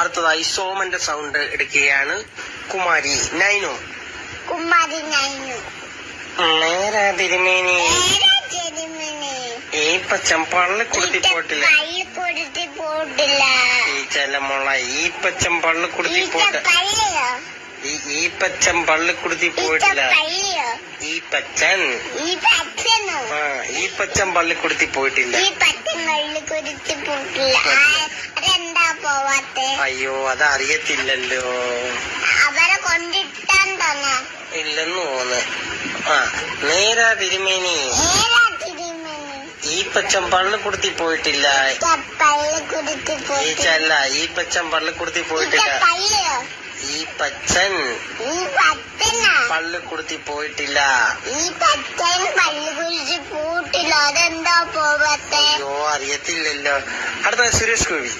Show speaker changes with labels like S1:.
S1: അടുത്തതായി സോമന്റെ സൗണ്ട് എടുക്കുകയാണ്. കുമാരി നൈനു. നേരാ തിരുമേനി. ഈ പച്ചം പള്ളി കൊടുത്തി പോട്ടില്ല. ഈ ചെല്ലമുള്ള ഈ പച്ചം പള്ളി കൊടുത്തി പോട്ട്. ഈ പച്ചൻ പള്ളി കൊടുത്തി പോയിട്ടില്ല. ഈ പച്ചൻ ഈ പച്ചൻ പള്ളി കൊടുത്തി പോയിട്ടില്ല. അയ്യോ അതറിയത്തില്ലല്ലോ.
S2: അവരെ കൊണ്ടിട്ടാൻ തന്നെ
S1: ഇല്ലെന്ന് തോന്നുന്നു. നേരാ തിരുമേനി. ഈ പച്ചൻ പള്ളി കൊടുത്തി പോയിട്ടില്ല. ഈ ചെല്ല ഈ പച്ചൻ പള്ളി കൊടുത്തി പോയിട്ടില്ല. ഈ പച്ചൻ പള്ളി കൊടുത്തി പോയിട്ടില്ല.
S2: അതെന്താ പോവാത്തെ?
S1: അയ്യോ അറിയത്തില്ലല്ലോ. അടുത്ത സുരേഷ് ഗോപി.